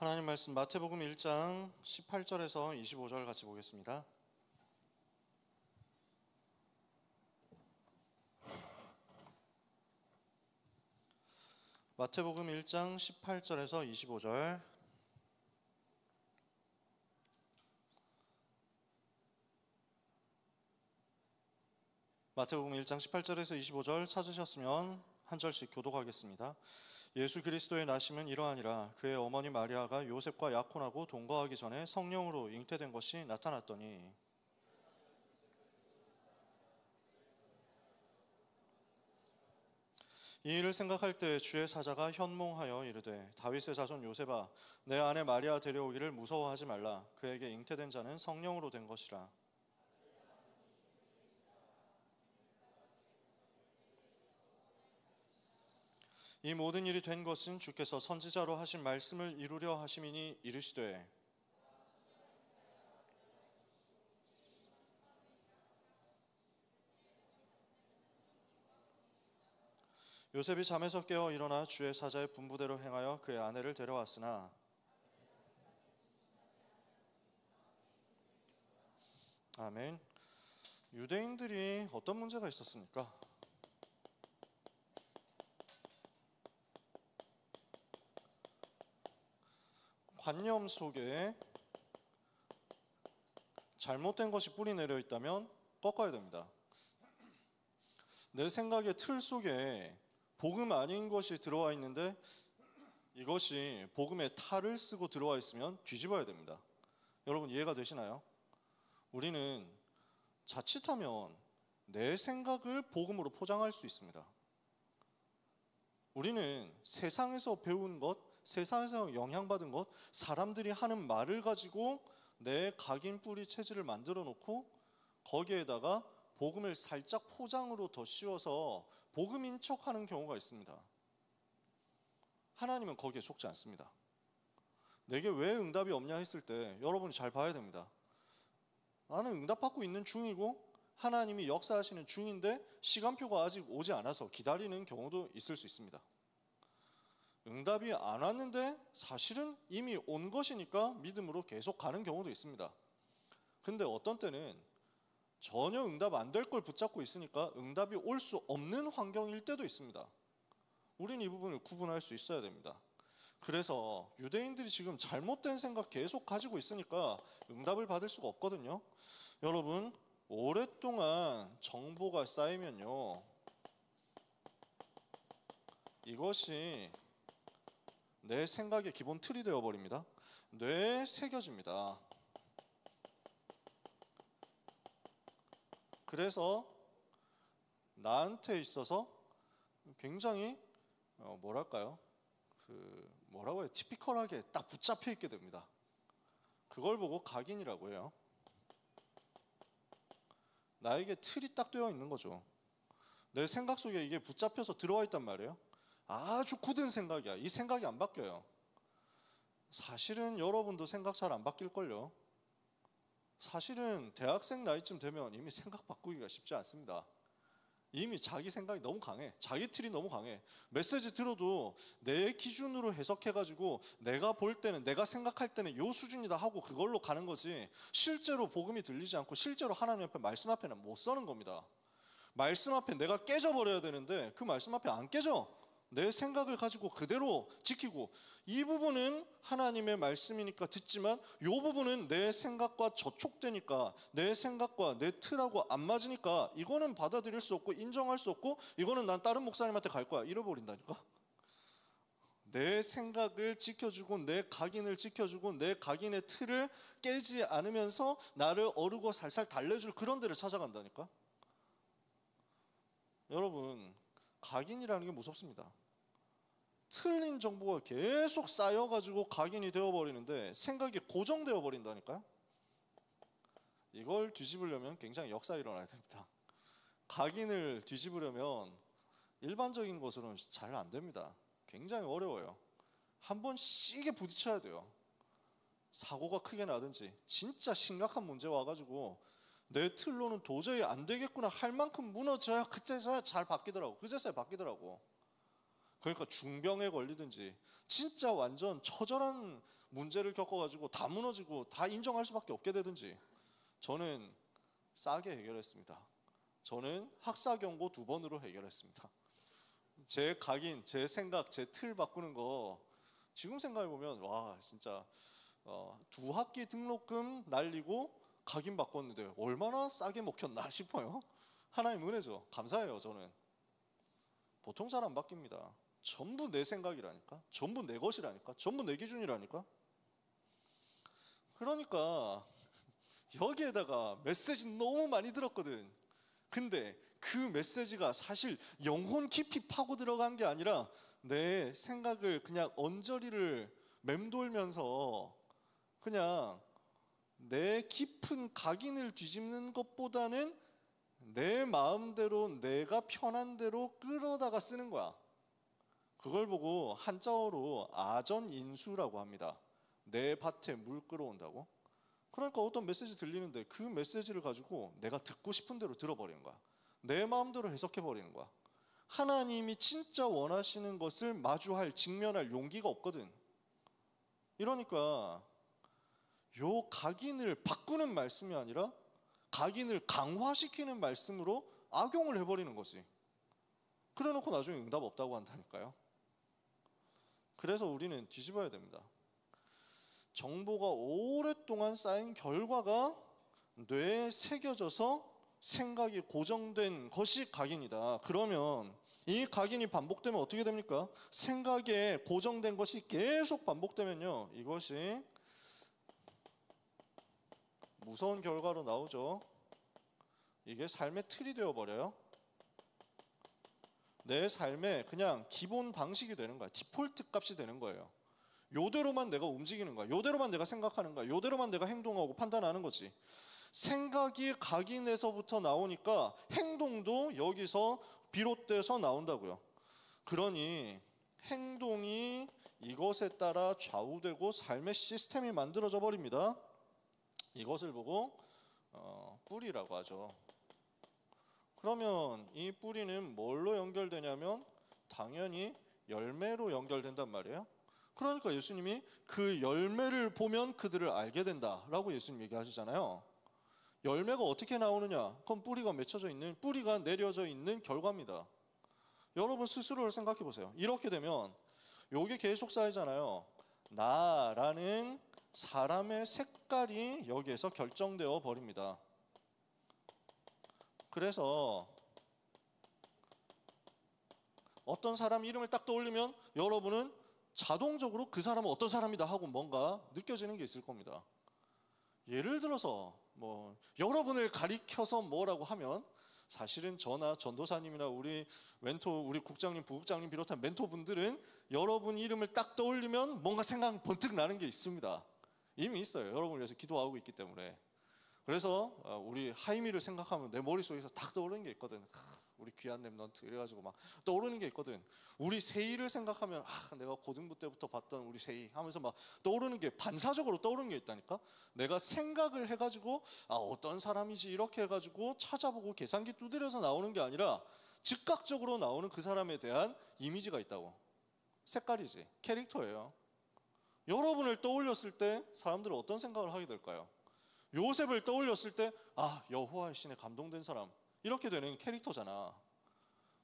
하나님 말씀 마태복음 1장 18절에서 25절 같이 보겠습니다. 마태복음 1장 18절에서 25절. 마태복음 1장 18절에서 25절 찾으셨으면 한 절씩 교독하겠습니다. 예수 그리스도의 나심은 이러하니라. 그의 어머니 마리아가 요셉과 약혼하고 동거하기 전에 성령으로 잉태된 것이 나타났더니 이 일을 생각할 때 주의 사자가 현몽하여 이르되 다윗의 자손 요셉아 내 아내 마리아 데려오기를 무서워하지 말라. 그에게 잉태된 자는 성령으로 된 것이라. 이 모든 일이 된 것은 주께서 선지자로 하신 말씀을 이루려 하심이니 이르시되 요셉이 잠에서 깨어 일어나 주의 사자의 분부대로 행하여 그의 아내를 데려왔으나 아멘. 유대인들이 어떤 문제가 있었습니까? 관념 속에 잘못된 것이 뿌리 내려 있다면 꺾어야 됩니다. 내 생각의 틀 속에 복음 아닌 것이 들어와 있는데 이것이 복음의 탈을 쓰고 들어와 있으면 뒤집어야 됩니다. 여러분 이해가 되시나요? 우리는 자칫하면 내 생각을 복음으로 포장할 수 있습니다. 우리는 세상에서 배운 것, 세상에서 영향받은 것, 사람들이 하는 말을 가지고 내 각인 뿌리 체질을 만들어 놓고 거기에다가 복음을 살짝 포장으로 더 씌워서 복음인 척하는 경우가 있습니다. 하나님은 거기에 속지 않습니다. 내게 왜 응답이 없냐 했을 때 여러분이 잘 봐야 됩니다. 나는 응답받고 있는 중이고 하나님이 역사하시는 중인데 시간표가 아직 오지 않아서 기다리는 경우도 있을 수 있습니다. 응답이 안 왔는데 사실은 이미 온 것이니까 믿음으로 계속 가는 경우도 있습니다. 근데 어떤 때는 전혀 응답 안 될 걸 붙잡고 있으니까 응답이 올 수 없는 환경일 때도 있습니다. 우린 이 부분을 구분할 수 있어야 됩니다. 그래서 유대인들이 지금 잘못된 생각 계속 가지고 있으니까 응답을 받을 수가 없거든요. 여러분 오랫동안 정보가 쌓이면요 이것이 내 생각의 기본 틀이 되어버립니다. 뇌에 새겨집니다. 그래서 나한테 있어서 굉장히 뭐라고 해요? 티피컬하게 딱 붙잡혀 있게 됩니다. 그걸 보고 각인이라고 해요. 나에게 틀이 딱 되어 있는 거죠. 내 생각 속에 이게 붙잡혀서 들어와 있단 말이에요. 아주 굳은 생각이야. 이 생각이 안 바뀌어요. 사실은 여러분도 생각 잘 안 바뀔걸요. 사실은 대학생 나이쯤 되면 이미 생각 바꾸기가 쉽지 않습니다. 이미 자기 생각이 너무 강해. 자기 틀이 너무 강해. 메시지 들어도 내 기준으로 해석해가지고 내가 볼 때는, 내가 생각할 때는 요 수준이다 하고 그걸로 가는 거지 실제로 복음이 들리지 않고 실제로 하나님 앞에 말씀 앞에는 못 서는 겁니다. 말씀 앞에 내가 깨져버려야 되는데 그 말씀 앞에 안 깨져. 내 생각을 가지고 그대로 지키고 이 부분은 하나님의 말씀이니까 듣지만 이 부분은 내 생각과 저촉되니까 내 생각과 내 틀하고 안 맞으니까 이거는 받아들일 수 없고 인정할 수 없고 이거는 난 다른 목사님한테 갈 거야 잃어버린다니까. 내 생각을 지켜주고 내 각인을 지켜주고 내 각인의 틀을 깨지 않으면서 나를 어르고 살살 달래줄 그런 데를 찾아간다니까. 여러분 각인이라는 게 무섭습니다. 틀린 정보가 계속 쌓여가지고 각인이 되어버리는데 생각이 고정되어 버린다니까요. 이걸 뒤집으려면 굉장히 역사 일어나야 됩니다. 각인을 뒤집으려면 일반적인 것으로는 잘 안 됩니다. 굉장히 어려워요. 한번 시게 부딪혀야 돼요. 사고가 크게 나든지 진짜 심각한 문제 와가지고 내 틀로는 도저히 안 되겠구나 할 만큼 무너져야 그제서야 잘 바뀌더라고. 그제서야 바뀌더라고. 그러니까 중병에 걸리든지 진짜 완전 처절한 문제를 겪어가지고 다 무너지고 다 인정할 수밖에 없게 되든지, 저는 싸게 해결했습니다. 저는 학사 경고 2번으로 해결했습니다. 제 각인, 제 생각, 제 틀 바꾸는 거 지금 생각해보면 와 진짜 2학기 등록금 날리고 각인 바꿨는데 얼마나 싸게 먹혔나 싶어요. 하나님 은혜죠. 감사해요. 저는 보통 잘 안 바뀝니다. 전부 내 생각이라니까, 전부 내 것이라니까, 전부 내 기준이라니까. 그러니까 여기에다가 메시지 너무 많이 들었거든. 근데 그 메시지가 사실 영혼 깊이 파고 들어간 게 아니라 내 생각을 그냥 언저리를 맴돌면서 그냥 내 깊은 각인을 뒤집는 것보다는 내 마음대로 내가 편한 대로 끌어다가 쓰는 거야. 그걸 보고 한자어로 아전인수라고 합니다. 내 밭에 물 끌어온다고. 그러니까 어떤 메시지 들리는데 그 메시지를 가지고 내가 듣고 싶은 대로 들어버리는 거야. 내 마음대로 해석해버리는 거야. 하나님이 진짜 원하시는 것을 마주할, 직면할 용기가 없거든. 이러니까 요 각인을 바꾸는 말씀이 아니라 각인을 강화시키는 말씀으로 악용을 해버리는 거지. 그래놓고 나중에 응답 없다고 한다니까요. 그래서 우리는 뒤집어야 됩니다. 정보가 오랫동안 쌓인 결과가 뇌에 새겨져서 생각이 고정된 것이 각인이다. 그러면 이 각인이 반복되면 어떻게 됩니까? 생각에 고정된 것이 계속 반복되면요, 이것이 무서운 결과로 나오죠. 이게 삶의 틀이 되어버려요. 내 삶의 그냥 기본 방식이 되는 거야. 디폴트 값이 되는 거예요. 요대로만 내가 움직이는 거야. 요대로만 내가 생각하는 거야. 요대로만 내가 행동하고 판단하는 거지. 생각이 각인에서부터 나오니까 행동도 여기서 비롯돼서 나온다고요. 그러니 행동이 이것에 따라 좌우되고 삶의 시스템이 만들어져 버립니다. 이것을 보고 뿌리라고 하죠. 그러면 이 뿌리는 뭘로 연결되냐면 당연히 열매로 연결된단 말이에요. 그러니까 예수님이 그 열매를 보면 그들을 알게 된다라고 예수님 얘기하시잖아요. 열매가 어떻게 나오느냐? 그건 뿌리가 맺혀져 있는, 뿌리가 내려져 있는 결과입니다. 여러분 스스로를 생각해 보세요. 이렇게 되면 요게 계속 쌓이잖아요. 나라는 사람의 색깔이 여기에서 결정되어 버립니다. 그래서 어떤 사람 이름을 딱 떠올리면 여러분은 자동적으로 그 사람은 어떤 사람이다 하고 뭔가 느껴지는 게 있을 겁니다. 예를 들어서 뭐 여러분을 가리켜서 뭐라고 하면 사실은 저나 전도사님이나 우리 멘토, 우리 국장님, 부국장님 비롯한 멘토분들은 여러분 이름을 딱 떠올리면 뭔가 생각 번뜩 나는 게 있습니다. 이미 있어요. 여러분을 위해서 기도하고 있기 때문에. 그래서 우리 하이미를 생각하면 내 머릿속에서 딱 떠오르는 게 있거든. 우리 귀한 랩넌트 이래가지고 막 떠오르는 게 있거든. 우리 세이를 생각하면 내가 고등부 때부터 봤던 우리 세이 하면서 막 떠오르는 게 반사적으로 떠오르는 게 있다니까. 내가 생각을 해가지고 어떤 사람이지 이렇게 해가지고 찾아보고 계산기 두드려서 나오는 게 아니라 즉각적으로 나오는 그 사람에 대한 이미지가 있다고. 색깔이지, 캐릭터예요. 여러분을 떠올렸을 때 사람들은 어떤 생각을 하게 될까요? 요셉을 떠올렸을 때 여호와의 신에 감동된 사람, 이렇게 되는 캐릭터잖아.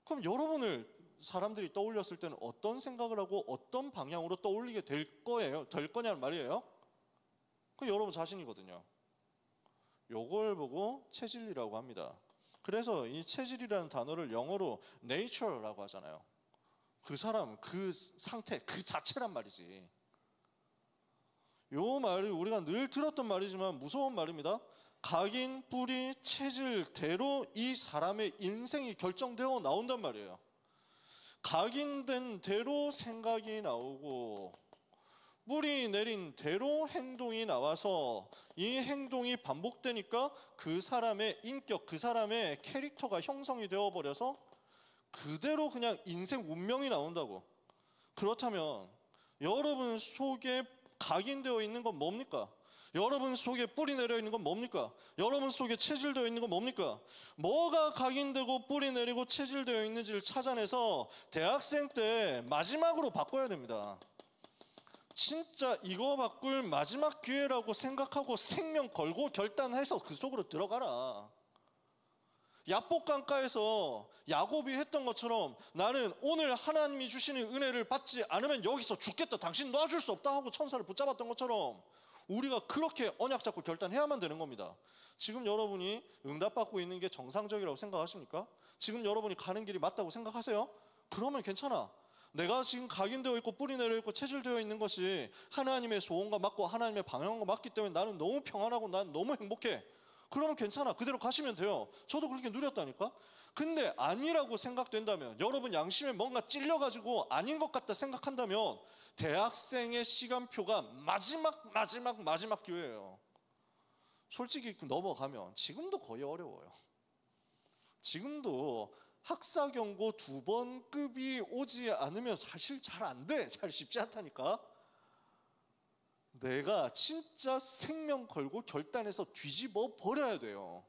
그럼 여러분을 사람들이 떠올렸을 때는 어떤 생각을 하고 어떤 방향으로 떠올리게 될 거냐는 말이에요. 그 여러분 자신이거든요. 요걸 보고 체질이라고 합니다. 그래서 이 체질이라는 단어를 영어로 nature라고 하잖아요. 그 사람, 그 상태, 그 자체란 말이지. 요 말이 우리가 늘 들었던 말이지만 무서운 말입니다. 각인, 뿌리, 체질대로 이 사람의 인생이 결정되어 나온단 말이에요. 각인된 대로 생각이 나오고 뿌리 내린 대로 행동이 나와서 이 행동이 반복되니까 그 사람의 인격, 그 사람의 캐릭터가 형성이 되어버려서 그대로 그냥 인생 운명이 나온다고. 그렇다면 여러분 속에 각인되어 있는 건 뭡니까? 여러분 속에 뿌리 내려 있는 건 뭡니까? 여러분 속에 체질되어 있는 건 뭡니까? 뭐가 각인되고 뿌리 내리고 체질되어 있는지를 찾아내서 대학생 때 마지막으로 바꿔야 됩니다. 진짜 이거 바꿀 마지막 기회라고 생각하고 생명 걸고 결단해서 그 속으로 들어가라. 야복강가에서 야곱이 했던 것처럼 나는 오늘 하나님이 주시는 은혜를 받지 않으면 여기서 죽겠다, 당신 놔줄 수 없다 하고 천사를 붙잡았던 것처럼 우리가 그렇게 언약 잡고 결단해야만 되는 겁니다. 지금 여러분이 응답받고 있는 게 정상적이라고 생각하십니까? 지금 여러분이 가는 길이 맞다고 생각하세요? 그러면 괜찮아. 내가 지금 각인되어 있고 뿌리 내려 있고 체질되어 있는 것이 하나님의 소원과 맞고 하나님의 방향과 맞기 때문에 나는 너무 평안하고 난 너무 행복해. 그러면 괜찮아. 그대로 가시면 돼요. 저도 그렇게 누렸다니까. 근데 아니라고 생각된다면, 여러분 양심에 뭔가 찔려가지고 아닌 것 같다 생각한다면 대학생의 시간표가 마지막 기회예요. 솔직히 넘어가면 지금도 거의 어려워요. 지금도 학사 경고 2번 급이 오지 않으면 사실 잘 안 돼. 잘 쉽지 않다니까. 내가 진짜 생명 걸고 결단해서 뒤집어 버려야 돼요.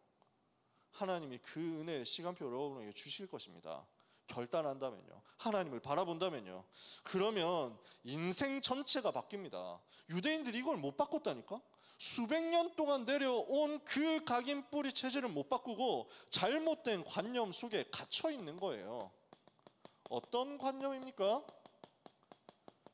하나님이 그 은혜의 시간표 여러분에게 주실 것입니다. 결단한다면요, 하나님을 바라본다면요. 그러면 인생 전체가 바뀝니다. 유대인들이 이걸 못 바꿨다니까. 수백 년 동안 내려온 그 각인 뿌리 체질을 못 바꾸고 잘못된 관념 속에 갇혀 있는 거예요. 어떤 관념입니까?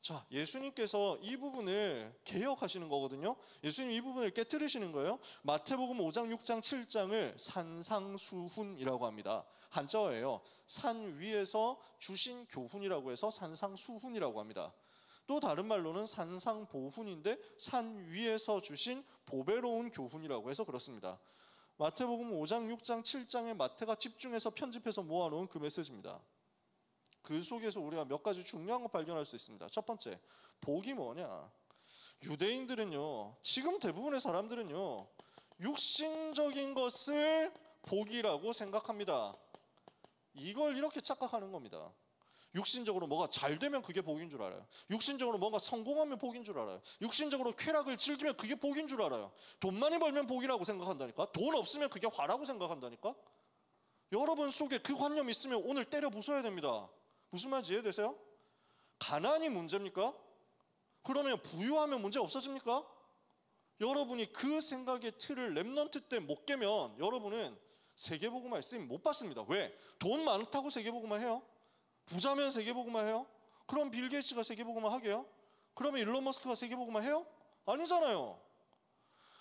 자, 예수님께서 이 부분을 개혁하시는 거거든요. 예수님 이 부분을 깨트리시는 거예요. 마태복음 5장, 6장, 7장을 산상수훈이라고 합니다. 한자어예요. 산 위에서 주신 교훈이라고 해서 산상수훈이라고 합니다. 또 다른 말로는 산상보훈인데 산 위에서 주신 보배로운 교훈이라고 해서 그렇습니다. 마태복음 5장, 6장, 7장에 마태가 집중해서 편집해서 모아놓은 그 메시지입니다. 그 속에서 우리가 몇 가지 중요한 거 발견할 수 있습니다. 첫 번째, 복이 뭐냐? 유대인들은요, 지금 대부분의 사람들은요, 육신적인 것을 복이라고 생각합니다. 이걸 이렇게 착각하는 겁니다. 육신적으로 뭐가 잘 되면 그게 복인 줄 알아요. 육신적으로 뭔가 성공하면 복인 줄 알아요. 육신적으로 쾌락을 즐기면 그게 복인 줄 알아요. 돈 많이 벌면 복이라고 생각한다니까. 돈 없으면 그게 화라고 생각한다니까. 여러분 속에 그 관념이 있으면 오늘 때려 부숴야 됩니다. 무슨 말인지 이해되세요? 가난이 문제입니까? 그러면 부유하면 문제 없어집니까? 여러분이 그 생각의 틀을 렘넌트 때 못 깨면 여러분은 세계복음화에 쓰임 못 받습니다. 왜? 돈 많다고 세계복음화 해요? 부자면 세계복음화 해요? 그럼 빌 게이츠가 세계복음화 하게요? 그러면 일론 머스크가 세계복음화 해요? 아니잖아요.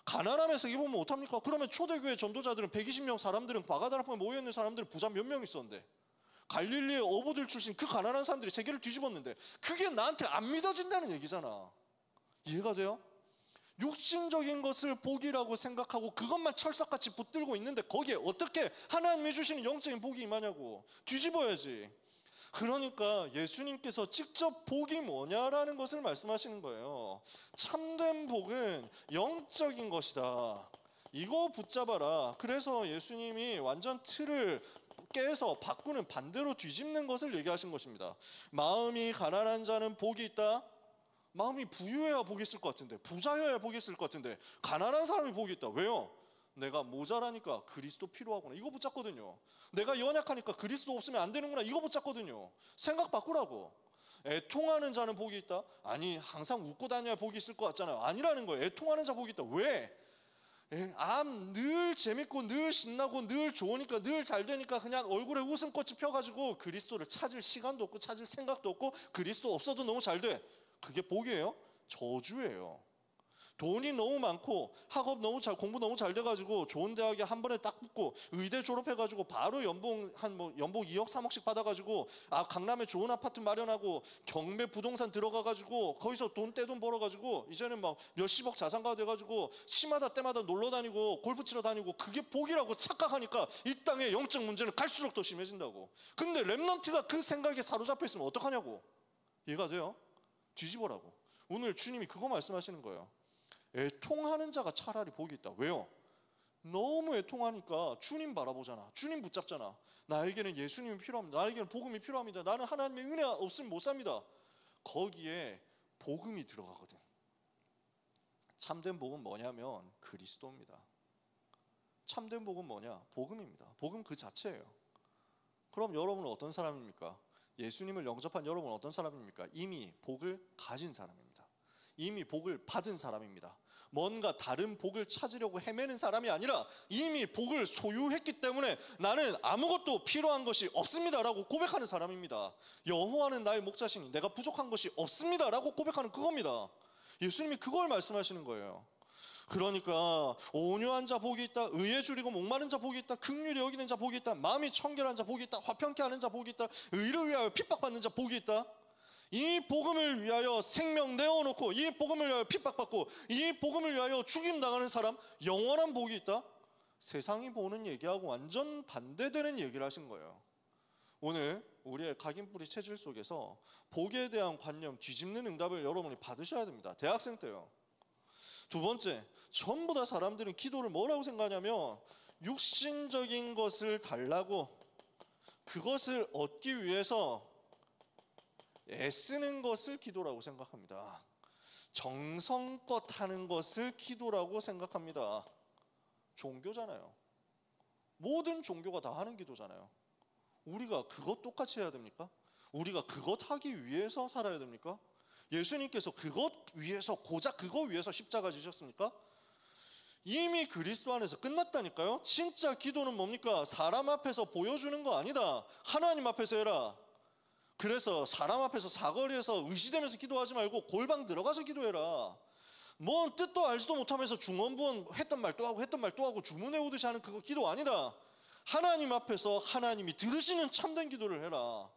가난하면 세계복음화 못합니까? 그러면 초대교회 전도자들은 120명 사람들은 바가다라포에 모여있는 사람들은 부자 몇 명 있었는데, 갈릴리의 어부들 출신 그 가난한 사람들이 세계를 뒤집었는데 그게 나한테 안 믿어진다는 얘기잖아. 이해가 돼요? 육신적인 것을 복이라고 생각하고 그것만 철석같이 붙들고 있는데 거기에 어떻게 하나님이 주시는 영적인 복이 임하냐고. 뒤집어야지. 그러니까 예수님께서 직접 복이 뭐냐라는 것을 말씀하시는 거예요. 참된 복은 영적인 것이다. 이거 붙잡아라. 그래서 예수님이 완전 틀을 깨서 바꾸는, 반대로 뒤집는 것을 얘기하신 것입니다. 마음이 가난한 자는 복이 있다. 마음이 부유해야 복이 있을 것 같은데, 부자여야 복이 있을 것 같은데 가난한 사람이 복이 있다. 왜요? 내가 모자라니까 그리스도 필요하구나. 이거 붙잡거든요. 내가 연약하니까 그리스도 없으면 안 되는구나. 이거 붙잡거든요. 생각 바꾸라고. 애통하는 자는 복이 있다? 아니, 항상 웃고 다녀야 복이 있을 것 같잖아요. 아니라는 거예요. 애통하는 자 복이 있다. 왜? 늘 재밌고 늘 신나고 늘 좋으니까 늘 잘 되니까 그냥 얼굴에 웃음꽃이 펴가지고 그리스도를 찾을 시간도 없고 찾을 생각도 없고 그리스도 없어도 너무 잘 돼. 그게 복이에요? 저주예요. 돈이 너무 많고 학업 너무 잘, 공부 너무 잘 돼가지고 좋은 대학에 한 번에 딱 붙고 의대 졸업해가지고 바로 연봉 연봉 2억 3억씩 받아가지고 강남에 좋은 아파트 마련하고 경매 부동산 들어가가지고 거기서 떼돈 벌어가지고 이제는 막 몇십억 자산가가 돼가지고 시마다 때마다 놀러 다니고 골프 치러 다니고 그게 복이라고 착각하니까 이 땅의 영적 문제는 갈수록 더 심해진다고. 근데 렘넌트가 그 생각에 사로잡혀 있으면 어떡하냐고. 이해가 돼요? 뒤집어라고. 오늘 주님이 그거 말씀하시는 거예요. 애통하는 자가 차라리 복이 있다. 왜요? 너무 애통하니까 주님 바라보잖아. 주님 붙잡잖아. 나에게는 예수님이 필요합니다. 나에게는 복음이 필요합니다. 나는 하나님의 은혜가 없으면 못 삽니다. 거기에 복음이 들어가거든. 참된 복은 뭐냐면 그리스도입니다. 참된 복은 뭐냐? 복음입니다. 복음 그 자체예요. 그럼 여러분은 어떤 사람입니까? 예수님을 영접한 여러분은 어떤 사람입니까? 이미 복을 가진 사람입니다. 이미 복을 받은 사람입니다. 뭔가 다른 복을 찾으려고 헤매는 사람이 아니라 이미 복을 소유했기 때문에 나는 아무것도 필요한 것이 없습니다라고 고백하는 사람입니다. 여호와는 나의 목자시니 내가 부족한 것이 없습니다라고 고백하는 그겁니다. 예수님이 그걸 말씀하시는 거예요. 그러니까 온유한 자 복이 있다, 의에 줄이고 목마른 자 복이 있다, 긍휼히 여기는 자 복이 있다, 마음이 청결한 자 복이 있다, 화평케 하는 자 복이 있다, 의를 위하여 핍박받는 자 복이 있다. 이 복음을 위하여 생명 내어놓고 이 복음을 위하여 핍박받고 이 복음을 위하여 죽임당하는 사람, 영원한 복이 있다. 세상이 보는 얘기하고 완전 반대되는 얘기를 하신 거예요. 오늘 우리의 각인뿌리 체질 속에서 복에 대한 관념 뒤집는 응답을 여러분이 받으셔야 됩니다. 대학생 때요. 두 번째, 전부 다 사람들은 기도를 뭐라고 생각하냐면 육신적인 것을 달라고, 그것을 얻기 위해서 애쓰는 것을 기도라고 생각합니다. 정성껏 하는 것을 기도라고 생각합니다. 종교잖아요. 모든 종교가 다 하는 기도잖아요. 우리가 그것 똑같이 해야 됩니까? 우리가 그것 하기 위해서 살아야 됩니까? 예수님께서 그것 위해서, 고작 그거 위해서 십자가 지셨습니까? 이미 그리스도 안에서 끝났다니까요. 진짜 기도는 뭡니까? 사람 앞에서 보여주는 거 아니다. 하나님 앞에서 해라. 그래서 사람 앞에서 사거리에서 의시되면서 기도하지 말고 골방 들어가서 기도해라. 뭔 뜻도 알지도 못하면서 중언부언 했던 말 또 하고 했던 말 또 하고 주문해 오듯이 하는 그거 기도 아니다. 하나님 앞에서 하나님이 들으시는 참된 기도를 해라.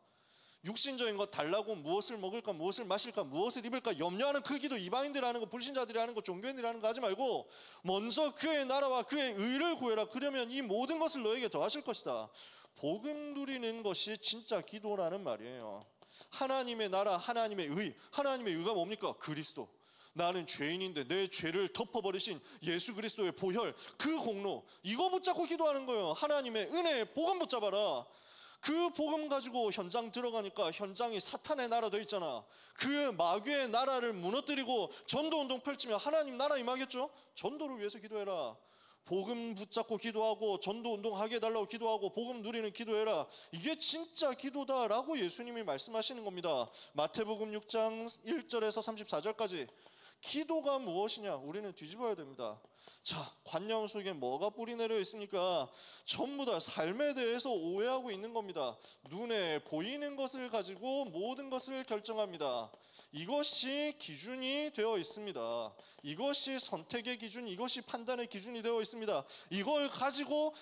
육신적인 것 달라고 무엇을 먹을까, 무엇을 마실까, 무엇을 입을까 염려하는 그 기도, 이방인들이 하는 거, 불신자들이 하는 거, 종교인들이 하는 거 하지 말고 먼저 그의 나라와 그의 의를 구해라. 그러면 이 모든 것을 너에게 더하실 것이다. 복음 누리는 것이 진짜 기도라는 말이에요. 하나님의 나라, 하나님의 의. 하나님의 의가 뭡니까? 그리스도. 나는 죄인인데 내 죄를 덮어버리신 예수 그리스도의 보혈, 그 공로, 이거 붙잡고 기도하는 거예요. 하나님의 은혜, 복음 붙잡아라. 그 복음 가지고 현장 들어가니까 현장이 사탄의 나라 돼 있잖아. 그 마귀의 나라를 무너뜨리고 전도운동 펼치면 하나님 나라 임하겠죠? 전도를 위해서 기도해라. 복음 붙잡고 기도하고 전도운동 하게 해달라고 기도하고 복음 누리는 기도해라. 이게 진짜 기도다라고 예수님이 말씀하시는 겁니다. 마태복음 6장 1절에서 34절까지. 기도가 무엇이냐? 우리는 뒤집어야 됩니다. 자, 관념 속에 뭐가 뿌리내려 있습니까? 전부 다 삶에 대해서 오해하고 있는 겁니다. 눈에 보이는 것을 가지고 모든 것을 결정합니다. 이것이 기준이 되어 있습니다. 이것이 선택의 기준, 이것이 판단의 기준이 되어 있습니다. 이걸 가지고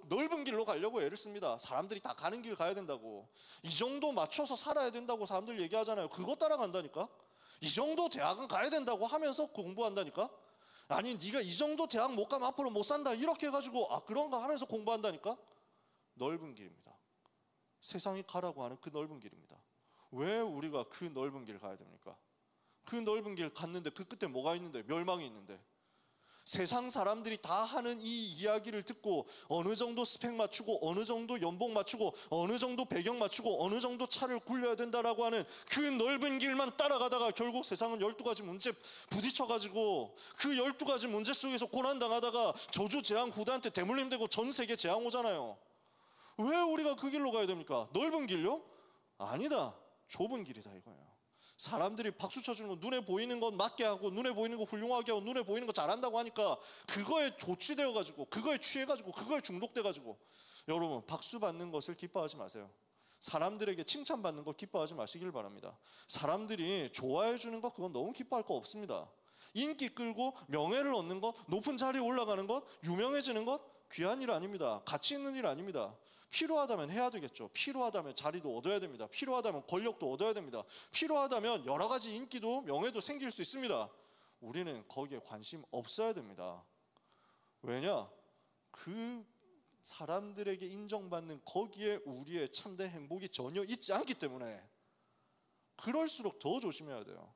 넓은 길로 가려고 애를 씁니다. 사람들이 다 가는 길 가야 된다고, 이 정도 맞춰서 살아야 된다고 사람들 얘기하잖아요. 그거 따라간다니까. 이 정도 대학은 가야 된다고 하면서 공부한다니까. 아니 네가 이 정도 대학 못 가면 앞으로 못 산다 이렇게 해가지고 그런가 하면서 공부한다니까. 넓은 길입니다. 세상이 가라고 하는 그 넓은 길입니다. 왜 우리가 그 넓은 길 가야 됩니까? 그 넓은 길 갔는데 그 끝에 뭐가 있는데? 멸망이 있는데. 세상 사람들이 다 하는 이 이야기를 듣고 어느 정도 스펙 맞추고 어느 정도 연봉 맞추고 어느 정도 배경 맞추고 어느 정도 차를 굴려야 된다라고 하는 그 넓은 길만 따라가다가 결국 세상은 12가지 문제 부딪혀가지고 그 12가지 문제 속에서 고난당하다가 저주 재앙 후대한테 대물림되고 전 세계 재앙 오잖아요. 왜 우리가 그 길로 가야 됩니까? 넓은 길요? 아니다. 좁은 길이다 이거예요. 사람들이 박수 쳐주는 거, 눈에 보이는 건 맞게 하고 눈에 보이는 거 훌륭하게 하고 눈에 보이는 거 잘한다고 하니까 그거에 조취되어가지고 그거에 취해가지고 그거에 중독돼가지고, 여러분 박수 받는 것을 기뻐하지 마세요. 사람들에게 칭찬받는 거 기뻐하지 마시길 바랍니다. 사람들이 좋아해 주는 거 그건 너무 기뻐할 거 없습니다. 인기 끌고 명예를 얻는 것, 높은 자리에 올라가는 것, 유명해지는 것 귀한 일 아닙니다. 가치 있는 일 아닙니다. 필요하다면 해야 되겠죠. 필요하다면 자리도 얻어야 됩니다. 필요하다면 권력도 얻어야 됩니다. 필요하다면 여러 가지 인기도 명예도 생길 수 있습니다. 우리는 거기에 관심 없어야 됩니다. 왜냐? 그 사람들에게 인정받는 거기에 우리의 참된 행복이 전혀 있지 않기 때문에. 그럴수록 더 조심해야 돼요.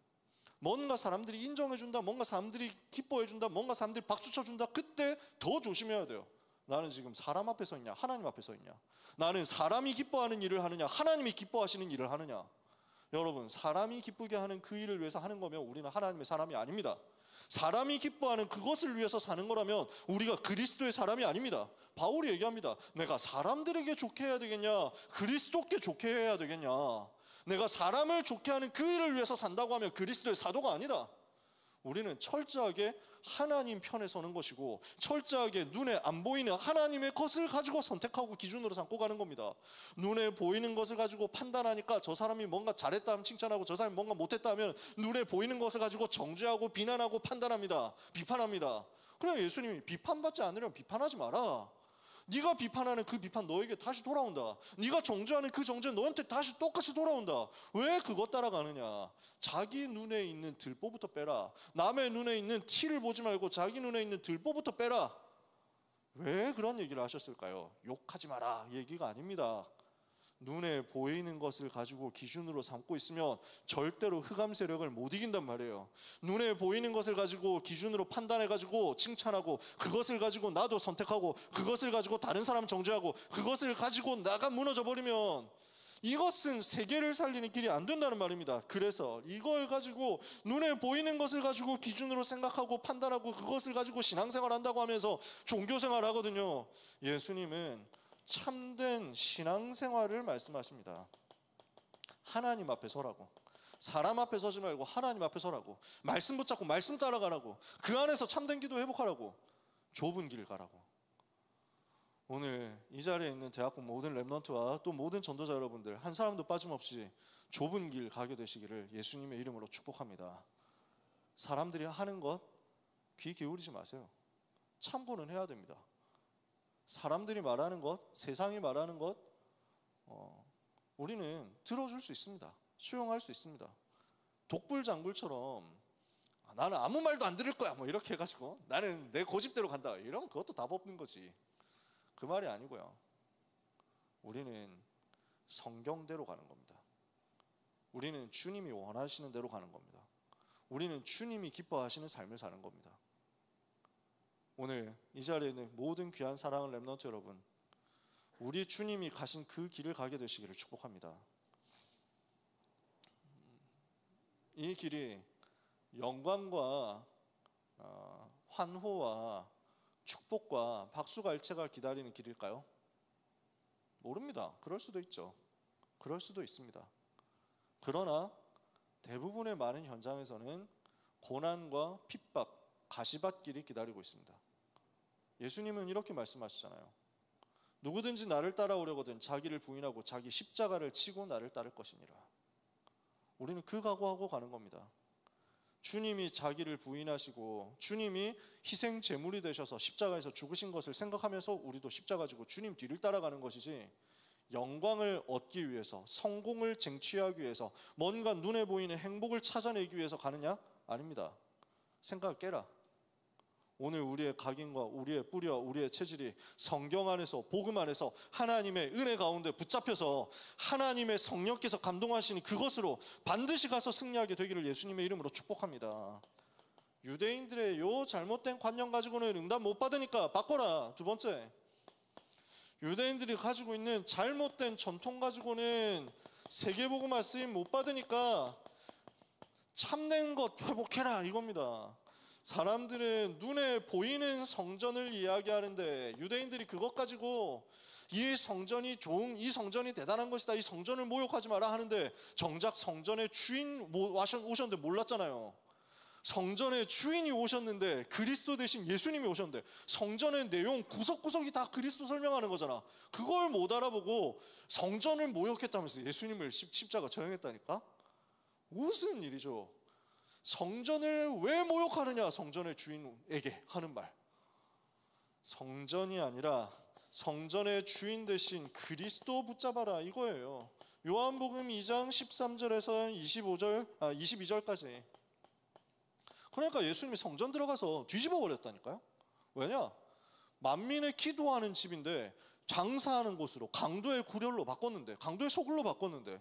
뭔가 사람들이 인정해준다, 뭔가 사람들이 기뻐해준다, 뭔가 사람들이 박수 쳐준다, 그때 더 조심해야 돼요. 나는 지금 사람 앞에 서 있냐, 하나님 앞에 서 있냐? 나는 사람이 기뻐하는 일을 하느냐, 하나님이 기뻐하시는 일을 하느냐? 여러분, 사람이 기쁘게 하는 그 일을 위해서 하는 거면 우리는 하나님의 사람이 아닙니다. 사람이 기뻐하는 그것을 위해서 사는 거라면 우리가 그리스도의 사람이 아닙니다. 바울이 얘기합니다. 내가 사람들에게 좋게 해야 되겠냐, 그리스도께 좋게 해야 되겠냐? 내가 사람을 좋게 하는 그 일을 위해서 산다고 하면 그리스도의 사도가 아니다. 우리는 철저하게 하나님 편에 서는 것이고 철저하게 눈에 안 보이는 하나님의 것을 가지고 선택하고 기준으로 삼고 가는 겁니다. 눈에 보이는 것을 가지고 판단하니까 저 사람이 뭔가 잘했다 하면 칭찬하고 저 사람이 뭔가 못했다 하면 눈에 보이는 것을 가지고 정죄하고 비난하고 판단합니다. 비판합니다. 그럼 예수님이 비판받지 않으려면 비판하지 마라. 네가 비판하는 그 비판 너에게 다시 돌아온다. 네가 정죄하는 그 정죄 너한테 다시 똑같이 돌아온다. 왜 그것 따라가느냐? 자기 눈에 있는 들보부터 빼라. 남의 눈에 있는 티를 보지 말고 자기 눈에 있는 들보부터 빼라. 왜 그런 얘기를 하셨을까요? 욕하지 마라 얘기가 아닙니다. 눈에 보이는 것을 가지고 기준으로 삼고 있으면 절대로 흑암 세력을 못 이긴단 말이에요. 눈에 보이는 것을 가지고 기준으로 판단해가지고 칭찬하고 그것을 가지고 나도 선택하고 그것을 가지고 다른 사람 정죄하고 그것을 가지고 나가 무너져 버리면 이것은 세계를 살리는 길이 안 된다는 말입니다. 그래서 이걸 가지고 눈에 보이는 것을 가지고 기준으로 생각하고 판단하고 그것을 가지고 신앙생활 한다고 하면서 종교생활 하거든요. 예수님은 참된 신앙생활을 말씀하십니다. 하나님 앞에 서라고. 사람 앞에 서지 말고 하나님 앞에 서라고. 말씀 붙잡고 말씀 따라가라고. 그 안에서 참된 기도 회복하라고. 좁은 길 가라고. 오늘 이 자리에 있는 대학교 모든 랩넌트와 또 모든 전도자 여러분들 한 사람도 빠짐없이 좁은 길 가게 되시기를 예수님의 이름으로 축복합니다. 사람들이 하는 것 귀 기울이지 마세요. 참고는 해야 됩니다. 사람들이 말하는 것, 세상이 말하는 것 우리는 들어줄 수 있습니다. 수용할 수 있습니다. 독불장굴처럼 나는 아무 말도 안 들을 거야 뭐 이렇게 해가지고 나는 내 고집대로 간다 이러면 그것도 답 없는 거지. 그 말이 아니고요. 우리는 성경대로 가는 겁니다. 우리는 주님이 원하시는 대로 가는 겁니다. 우리는 주님이 기뻐하시는 삶을 사는 겁니다. 오늘 이 자리에 있는 모든 귀한 사랑하는 랩넌트 여러분, 우리 주님이 가신 그 길을 가게 되시기를 축복합니다. 이 길이 영광과 환호와 축복과 박수갈채가 기다리는 길일까요? 모릅니다. 그럴 수도 있죠. 그럴 수도 있습니다. 그러나 대부분의 많은 현장에서는 고난과 핍박, 가시밭길이 기다리고 있습니다. 예수님은 이렇게 말씀하시잖아요. 누구든지 나를 따라오려거든 자기를 부인하고 자기 십자가를 치고 나를 따를 것이니라. 우리는 그 각오하고 가는 겁니다. 주님이 자기를 부인하시고 주님이 희생 제물이 되셔서 십자가에서 죽으신 것을 생각하면서 우리도 십자가 지고 주님 뒤를 따라가는 것이지, 영광을 얻기 위해서, 성공을 쟁취하기 위해서, 뭔가 눈에 보이는 행복을 찾아내기 위해서 가느냐? 아닙니다. 생각을 깨라. 오늘 우리의 각인과 우리의 뿌리와 우리의 체질이 성경 안에서, 복음 안에서 하나님의 은혜 가운데 붙잡혀서 하나님의 성령께서 감동하시는 그것으로 반드시 가서 승리하게 되기를 예수님의 이름으로 축복합니다. 유대인들의 요 잘못된 관념 가지고는 응답 못 받으니까 바꿔라. 두 번째, 유대인들이 가지고 있는 잘못된 전통 가지고는 세계복음화 쓰임 못 받으니까 참된 것 회복해라 이겁니다. 사람들은 눈에 보이는 성전을 이야기하는데 유대인들이 그것 가지고 이 성전이 이 성전이 대단한 것이다, 이 성전을 모욕하지 마라 하는데 정작 성전의 주인 오셨는데 몰랐잖아요. 성전의 주인이 오셨는데, 그리스도 대신 예수님이 오셨는데 성전의 내용 구석구석이 다 그리스도 설명하는 거잖아. 그걸 못 알아보고 성전을 모욕했다면서 예수님을 십자가 처형했다니까? 무슨 일이죠? 성전을 왜 모욕하느냐? 성전의 주인에게 하는 말. 성전이 아니라 성전의 주인 대신 그리스도 붙잡아라 이거예요. 요한복음 2장 13절에서 22절까지. 그러니까 예수님이 성전 들어가서 뒤집어 버렸다니까요. 왜냐? 만민의 기도하는 집인데 장사하는 곳으로 강도의 구렬로 바꿨는데, 강도의 소굴로 바꿨는데,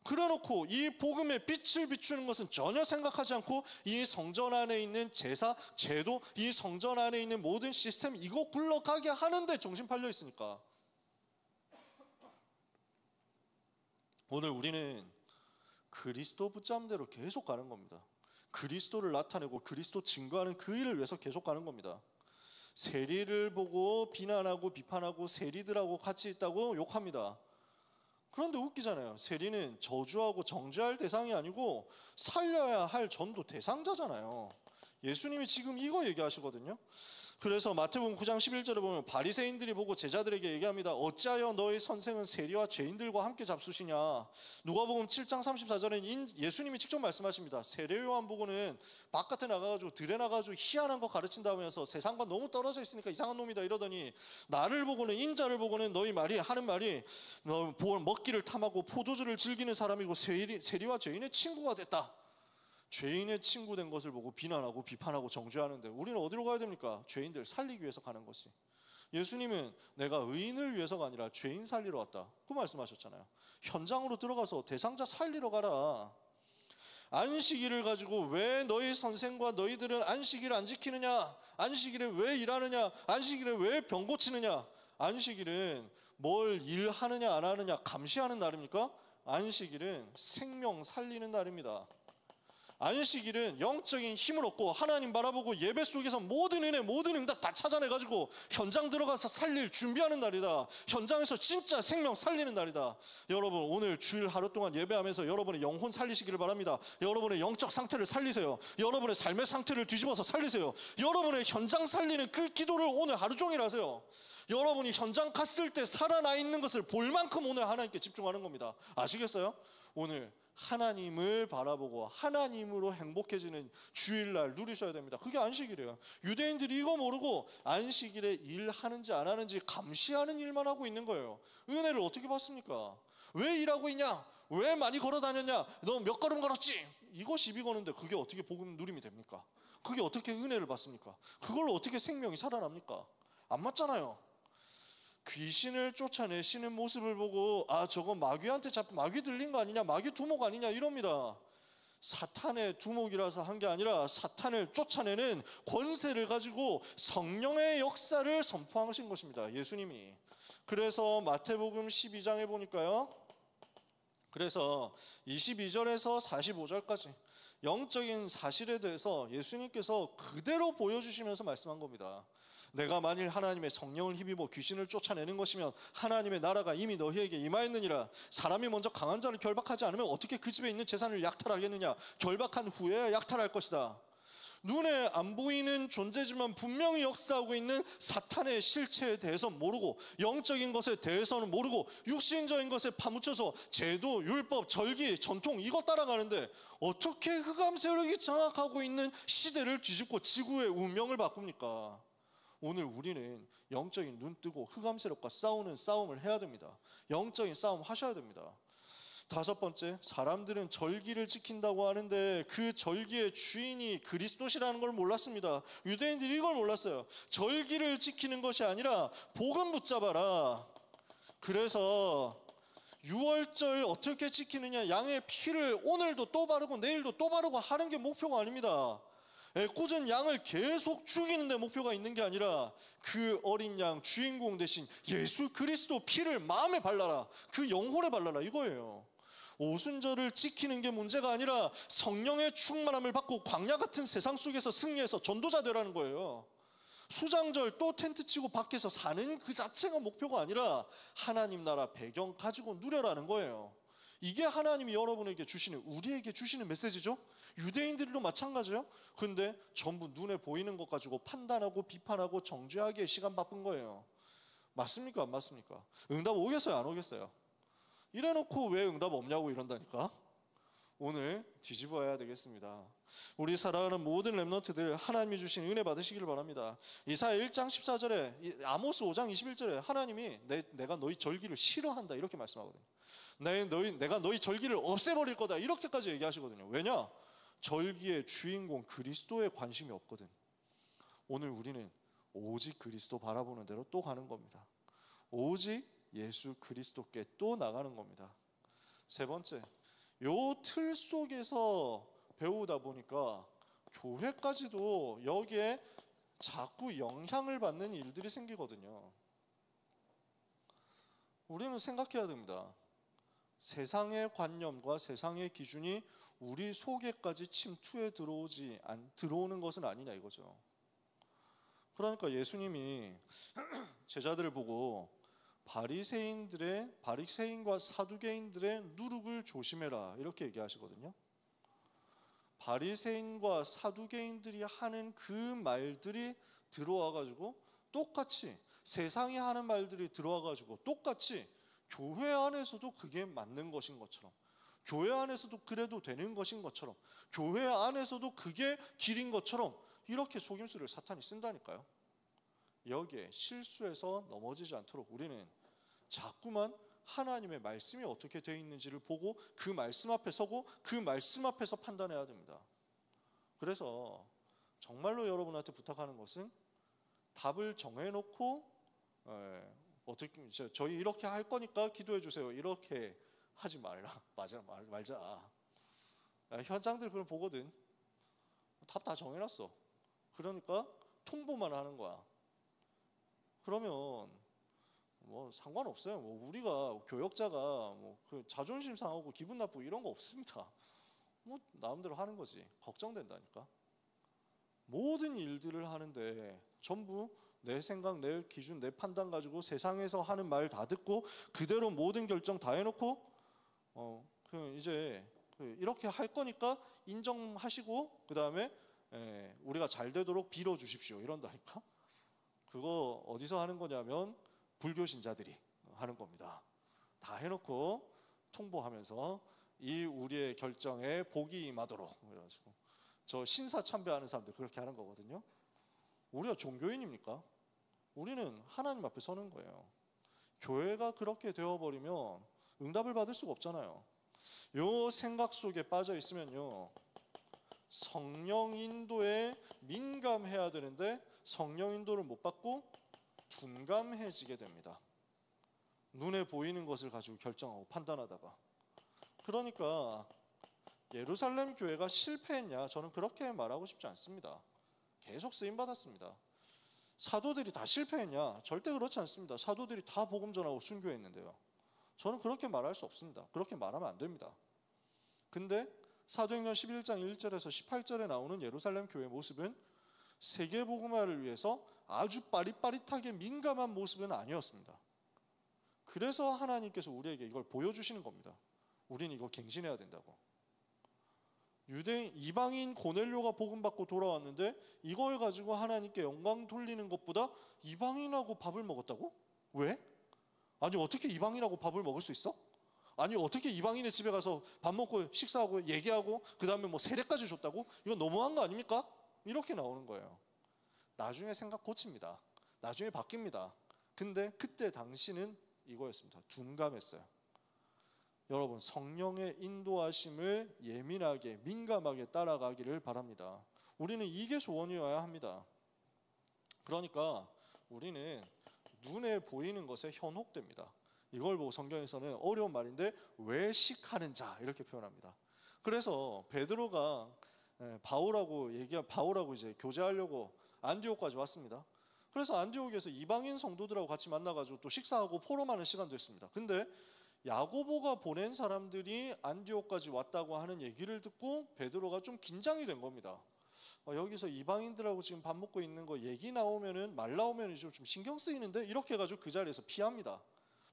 그래놓고 이 복음의 빛을 비추는 것은 전혀 생각하지 않고 이 성전 안에 있는 제사, 제도, 이 성전 안에 있는 모든 시스템 이거 굴러가게 하는데 정신 팔려 있으니까. 오늘 우리는 그리스도 붙잡은 대로 계속 가는 겁니다. 그리스도를 나타내고 그리스도 증거하는 그 일을 위해서 계속 가는 겁니다. 세리를 보고 비난하고 비판하고 세리들하고 같이 있다고 욕합니다. 그런데 웃기잖아요. 세리는 저주하고 정죄할 대상이 아니고 살려야 할 전도 대상자잖아요. 예수님이 지금 이거 얘기하시거든요. 그래서 마태복음 9장 11절에 보면 바리새인들이 보고 제자들에게 얘기합니다. 어찌하여 너희 선생은 세리와 죄인들과 함께 잡수시냐. 누가복음 7장 34절에 예수님이 직접 말씀하십니다. 세례 요한 보고는 바깥에 나가가지고 들에 나가가지고 희한한 거 가르친다면서 세상과 너무 떨어져 있으니까 이상한 놈이다 이러더니 나를 보고는, 인자를 보고는 너희 말이 하는 말이 먹기를 탐하고 포도주를 즐기는 사람이고 세리와 죄인의 친구가 됐다. 죄인의 친구 된 것을 보고 비난하고 비판하고 정죄하는데 우리는 어디로 가야 됩니까? 죄인들 살리기 위해서 가는 것이. 예수님은 내가 의인을 위해서가 아니라 죄인 살리러 왔다, 그 말씀하셨잖아요. 현장으로 들어가서 대상자 살리러 가라. 안식일을 가지고 왜 너희 선생과 너희들은 안식일을 안 지키느냐, 안식일에 왜 일하느냐, 안식일에 왜 병 고치느냐. 안식일은 뭘 일하느냐 안 하느냐 감시하는 날입니까? 안식일은 생명 살리는 날입니다. 안식일은 영적인 힘을 얻고 하나님 바라보고 예배 속에서 모든 은혜, 모든 응답 다 찾아내가지고 현장 들어가서 살릴 준비하는 날이다. 현장에서 진짜 생명 살리는 날이다. 여러분, 오늘 주일 하루 동안 예배하면서 여러분의 영혼 살리시기를 바랍니다. 여러분의 영적 상태를 살리세요. 여러분의 삶의 상태를 뒤집어서 살리세요. 여러분의 현장 살리는 그 기도를 오늘 하루 종일 하세요. 여러분이 현장 갔을 때 살아나 있는 것을 볼 만큼 오늘 하나님께 집중하는 겁니다. 아시겠어요? 오늘 하나님을 바라보고 하나님으로 행복해지는 주일날 누리셔야 됩니다. 그게 안식일이에요. 유대인들이 이거 모르고 안식일에 일하는지 안 하는지 감시하는 일만 하고 있는 거예요. 은혜를 어떻게 받습니까? 왜 일하고 있냐? 왜 많이 걸어 다녔냐? 너 몇 걸음 걸었지? 이거 시비 거는데 그게 어떻게 복음 누림이 됩니까? 그게 어떻게 은혜를 받습니까? 그걸로 어떻게 생명이 살아납니까? 안 맞잖아요. 귀신을 쫓아내시는 모습을 보고 저거 마귀한테 마귀 들린 거 아니냐, 마귀 두목 아니냐 이럽니다. 사탄의 두목이라서 한 게 아니라 사탄을 쫓아내는 권세를 가지고 성령의 역사를 선포하신 것입니다, 예수님이. 그래서 마태복음 12장에 보니까요, 그래서 22절에서 45절까지 영적인 사실에 대해서 예수님께서 그대로 보여주시면서 말씀한 겁니다. 내가 만일 하나님의 성령을 힘입어 귀신을 쫓아내는 것이면 하나님의 나라가 이미 너희에게 임하였느니라. 사람이 먼저 강한 자를 결박하지 않으면 어떻게 그 집에 있는 재산을 약탈하겠느냐. 결박한 후에야 약탈할 것이다. 눈에 안 보이는 존재지만 분명히 역사하고 있는 사탄의 실체에 대해서 모르고, 영적인 것에 대해서는 모르고 육신적인 것에 파묻혀서 제도, 율법, 절기, 전통 이거 따라가는데 어떻게 흑암 세력이 장악하고 있는 시대를 뒤집고 지구의 운명을 바꿉니까? 오늘 우리는 영적인 눈 뜨고 흑암 세력과 싸우는 싸움을 해야 됩니다. 영적인 싸움 하셔야 됩니다. 다섯 번째, 사람들은 절기를 지킨다고 하는데 그 절기의 주인이 그리스도시라는 걸 몰랐습니다. 유대인들이 이걸 몰랐어요. 절기를 지키는 것이 아니라 복음 붙잡아라. 그래서 유월절 어떻게 지키느냐, 양의 피를 오늘도 또 바르고 내일도 또 바르고 하는 게 목표가 아닙니다. 애꿎은 양을 계속 죽이는 데 목표가 있는 게 아니라 그 어린 양 주인공 대신 예수 그리스도 피를 마음에 발라라, 그 영혼에 발라라 이거예요. 오순절을 지키는 게 문제가 아니라 성령의 충만함을 받고 광야 같은 세상 속에서 승리해서 전도자 되라는 거예요. 수장절 또 텐트 치고 밖에서 사는 그 자체가 목표가 아니라 하나님 나라 배경 가지고 누려라는 거예요. 이게 하나님이 여러분에게 주시는, 우리에게 주시는 메시지죠. 유대인들도 마찬가지예요. 근데 전부 눈에 보이는 것 가지고 판단하고 비판하고 정죄하기에 시간 바쁜 거예요. 맞습니까? 안 맞습니까? 응답 오겠어요? 안 오겠어요? 이래놓고 왜 응답 없냐고 이런다니까. 오늘 뒤집어야 되겠습니다. 우리 사랑하는 모든 렘넌트들 하나님이 주신 은혜 받으시기를 바랍니다. 이사야 1장 14절에, 아모스 5장 21절에 하나님이 내가 너희 절기를 싫어한다 이렇게 말씀하거든요. 내가 너희 절기를 없애버릴 거다 이렇게까지 얘기하시거든요. 왜냐? 절기의 주인공 그리스도에 관심이 없거든. 오늘 우리는 오직 그리스도 바라보는 대로 또 가는 겁니다. 오직 예수 그리스도께 또 나가는 겁니다. 세 번째, 요 틀 속에서 배우다 보니까 교회까지도 여기에 자꾸 영향을 받는 일들이 생기거든요. 우리는 생각해야 됩니다. 세상의 관념과 세상의 기준이 우리 속에까지 침투해 들어오는 것은 아니냐 이거죠. 그러니까 예수님이 제자들을 보고 바리새인과 사두개인들의 누룩을 조심해라 이렇게 얘기하시거든요. 바리새인과 사두개인들이 하는 그 말들이 들어와가지고 똑같이 세상이 하는 말들이 들어와가지고 똑같이 교회 안에서도 그게 맞는 것인 것처럼, 교회 안에서도 그래도 되는 것인 것처럼, 교회 안에서도 그게 길인 것처럼 이렇게 속임수를 사탄이 쓴다니까요. 여기에 실수해서 넘어지지 않도록 우리는 자꾸만 하나님의 말씀이 어떻게 되어 있는지를 보고 그 말씀 앞에 서고 그 말씀 앞에서 판단해야 됩니다. 그래서 정말로 여러분한테 부탁하는 것은 답을 정해놓고 어떻게 저희 이렇게 할 거니까 기도해 주세요 이렇게 하지 말자. 현장들 그걸 보거든. 답 다 정해놨어. 그러니까 통보만 하는 거야. 그러면 뭐 상관없어요. 뭐 우리가 교역자가 뭐 그 자존심 상하고 기분 나쁘고 이런 거 없습니다. 뭐 나름대로 하는 거지. 걱정된다니까. 모든 일들을 하는데 전부 내 생각, 내 기준, 내 판단 가지고 세상에서 하는 말 다 듣고 그대로 모든 결정 다 해놓고 이제 이렇게 할 거니까 인정하시고 그 다음에 우리가 잘 되도록 빌어주십시오 이런다니까. 그거 어디서 하는 거냐면 불교 신자들이 하는 겁니다. 다 해놓고 통보하면서 이 우리의 결정에 복이 임하도록 그래가지고 저 신사 참배하는 사람들 그렇게 하는 거거든요. 우리가 종교인입니까? 우리는 하나님 앞에 서는 거예요. 교회가 그렇게 되어버리면 응답을 받을 수가 없잖아요. 요 생각 속에 빠져 있으면요 성령 인도에 민감해야 되는데 성령 인도를 못 받고 둔감해지게 됩니다. 눈에 보이는 것을 가지고 결정하고 판단하다가. 그러니까 예루살렘 교회가 실패했냐? 저는 그렇게 말하고 싶지 않습니다. 계속 쓰임받았습니다. 사도들이 다 실패했냐? 절대 그렇지 않습니다. 사도들이 다 복음 전하고 순교했는데요. 저는 그렇게 말할 수 없습니다. 그렇게 말하면 안 됩니다. 근데 사도행전 11장 1절에서 18절에 나오는 예루살렘 교회의 모습은 세계 복음화를 위해서 아주 빠릿빠릿하게 민감한 모습은 아니었습니다. 그래서 하나님께서 우리에게 이걸 보여주시는 겁니다. 우리는 이거 갱신해야 된다고. 유대인 이방인 고넬료가 복음 받고 돌아왔는데 이걸 가지고 하나님께 영광 돌리는 것보다 이방인하고 밥을 먹었다고? 왜? 아니 어떻게 이방인하고 밥을 먹을 수 있어? 아니 어떻게 이방인의 집에 가서 밥 먹고 식사하고 얘기하고 그 다음에 뭐 세례까지 줬다고? 이건 너무한 거 아닙니까? 이렇게 나오는 거예요. 나중에 생각 고칩니다. 나중에 바뀝니다. 근데 그때 당시는 이거였습니다. 둔감했어요. 여러분 성령의 인도하심을 예민하게 민감하게 따라가기를 바랍니다. 우리는 이게 소원이어야 합니다. 그러니까 우리는 눈에 보이는 것에 현혹됩니다. 이걸 보고 성경에서는 어려운 말인데 외식하는 자 이렇게 표현합니다. 그래서 베드로가 바울하고 이제 교제하려고 안디옥까지 왔습니다. 그래서 안디옥에서 이방인 성도들하고 같이 만나가지고 또 식사하고 포럼하는 시간도 있습니다. 근데 야고보가 보낸 사람들이 안디옥까지 왔다고 하는 얘기를 듣고 베드로가 좀 긴장이 된 겁니다. 여기서 이방인들하고 지금 밥 먹고 있는 거 얘기 나오면은 말 나오면은 좀 신경 쓰이는데 이렇게 해가지고 그 자리에서 피합니다.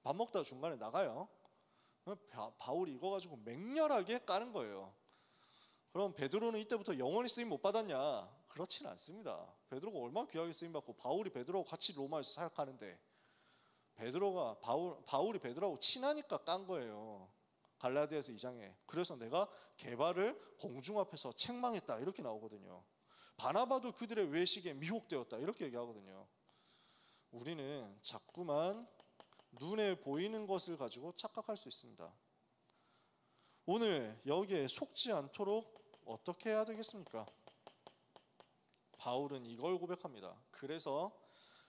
밥 먹다가 중간에 나가요. 바울이 이거 가지고 맹렬하게 까는 거예요. 그럼 베드로는 이때부터 영원히 쓰임 못 받았냐? 그렇지는 않습니다. 베드로가 얼마나 귀하게 쓰임 받고 바울이 베드로하고 같이 로마에서 사역하는데 바울이 베드로하고 친하니까 깐 거예요. 갈라디아서 2장에. 그래서 내가 게바를 공중 앞에서 책망했다 이렇게 나오거든요. 바나바도 그들의 외식에 미혹되었다 이렇게 얘기하거든요. 우리는 자꾸만 눈에 보이는 것을 가지고 착각할 수 있습니다. 오늘 여기에 속지 않도록 어떻게 해야 되겠습니까? 바울은 이걸 고백합니다. 그래서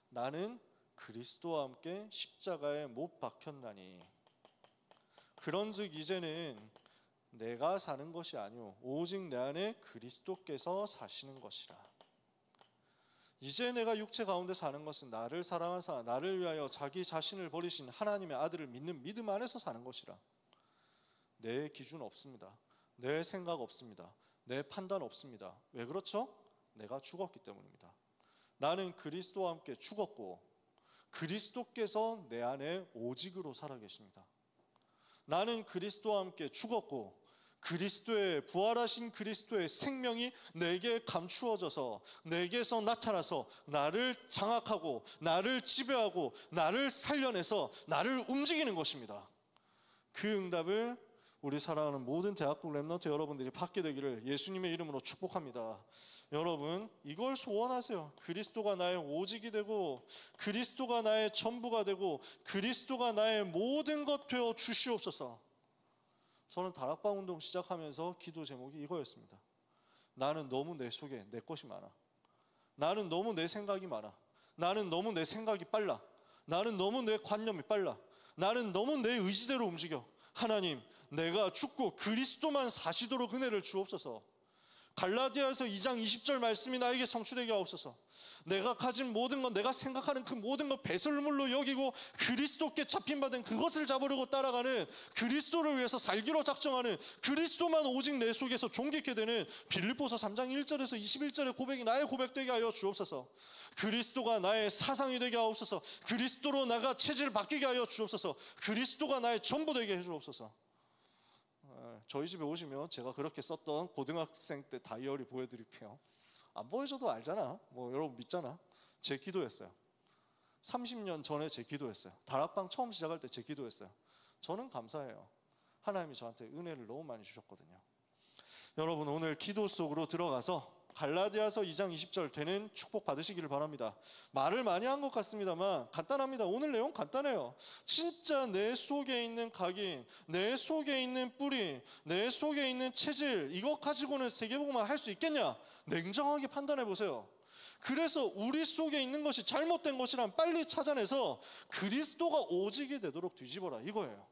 나는 그리스도와 함께 십자가에 못 박혔나니 그런즉 이제는 내가 사는 것이 아니오 오직 내 안에 그리스도께서 사시는 것이라. 이제 내가 육체 가운데 사는 것은 나를 사랑하사 나를 위하여 자기 자신을 버리신 하나님의 아들을 믿는 믿음 안에서 사는 것이라. 내 기준 없습니다. 내 생각 없습니다. 내 판단 없습니다. 왜 그렇죠? 내가 죽었기 때문입니다. 나는 그리스도와 함께 죽었고 그리스도께서 내 안에 오직으로 살아계십니다. 나는 그리스도와 함께 죽었고 그리스도의 부활하신 그리스도의 생명이 내게 감추어져서 내게서 나타나서 나를 장악하고 나를 지배하고 나를 살려내서 나를 움직이는 것입니다. 그 응답을 우리 사랑하는 모든 대학국 렘넌트 여러분들이 받게 되기를 예수님의 이름으로 축복합니다. 여러분, 이걸 소원하세요. 그리스도가 나의 오직이 되고 그리스도가 나의 전부가 되고 그리스도가 나의 모든 것 되어 주시옵소서. 저는 다락방 운동 시작하면서 기도 제목이 이거였습니다. 나는 너무 내 속에 내 것이 많아. 나는 너무 내 생각이 많아. 나는 너무 내 생각이 빨라. 나는 너무 내 관념이 빨라. 나는 너무 내 의지대로 움직여. 하나님, 내가 죽고 그리스도만 사시도록 은혜를 주옵소서. 갈라디아서 2장 20절 말씀이 나에게 성취되게 하옵소서. 내가 가진 모든 것, 내가 생각하는 그 모든 것 배설물로 여기고 그리스도께 잡힌받은 그것을 잡으려고 따라가는, 그리스도를 위해서 살기로 작정하는, 그리스도만 오직 내 속에서 존귀케 되는 빌립보서 3장 1절에서 21절의 고백이 나의 고백되게 하여 주옵소서. 그리스도가 나의 사상이 되게 하옵소서. 그리스도로 나가 체질을 바뀌게 하여 주옵소서. 그리스도가 나의 전부 되게 해 주옵소서. 저희 집에 오시면 제가 그렇게 썼던 고등학생 때 다이어리 보여드릴게요. 안 보여줘도 알잖아. 뭐 여러분 믿잖아. 제 기도였어요. 30년 전에 제 기도였어요. 다락방 처음 시작할 때 제 기도였어요. 저는 감사해요. 하나님이 저한테 은혜를 너무 많이 주셨거든요. 여러분, 오늘 기도 속으로 들어가서 갈라디아서 2장 20절 되는 축복 받으시기를 바랍니다. 말을 많이 한 것 같습니다만 간단합니다. 오늘 내용 간단해요. 진짜 내 속에 있는 각인, 내 속에 있는 뿌리, 내 속에 있는 체질, 이것 가지고는 세계복음을 할 수 있겠냐? 냉정하게 판단해 보세요. 그래서 우리 속에 있는 것이 잘못된 것이란 빨리 찾아내서 그리스도가 오직이 되도록 뒤집어라, 이거예요.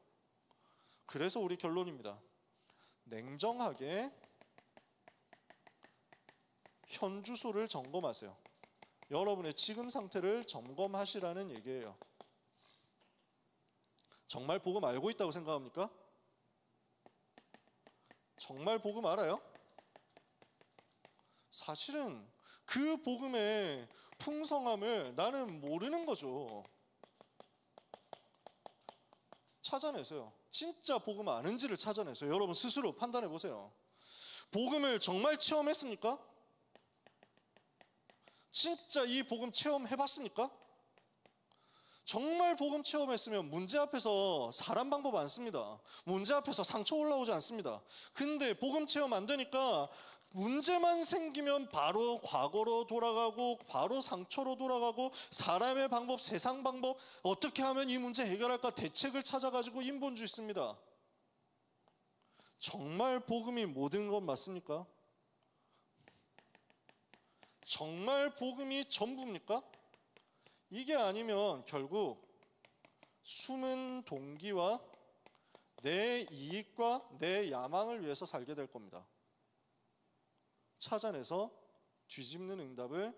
그래서 우리 결론입니다. 냉정하게 현 주소를 점검하세요. 여러분의 지금 상태를 점검하시라는 얘기예요. 정말 복음 알고 있다고 생각합니까? 정말 복음 알아요? 사실은 그 복음의 풍성함을 나는 모르는 거죠. 찾아내세요. 진짜 복음 아는지를 찾아내세요. 여러분 스스로 판단해 보세요. 복음을 정말 체험했습니까? 진짜 이 복음 체험해봤습니까? 정말 복음 체험했으면 문제 앞에서 사람 방법 안 씁니다. 문제 앞에서 상처 올라오지 않습니다. 근데 복음 체험 안 되니까 문제만 생기면 바로 과거로 돌아가고 바로 상처로 돌아가고 사람의 방법, 세상 방법, 어떻게 하면 이 문제 해결할까 대책을 찾아가지고 인본주의 씁니다. 정말 복음이 모든 것 맞습니까? 정말 복음이 전부입니까? 이게 아니면 결국 숨은 동기와 내 이익과 내 야망을 위해서 살게 될 겁니다. 찾아내서 뒤집는 응답을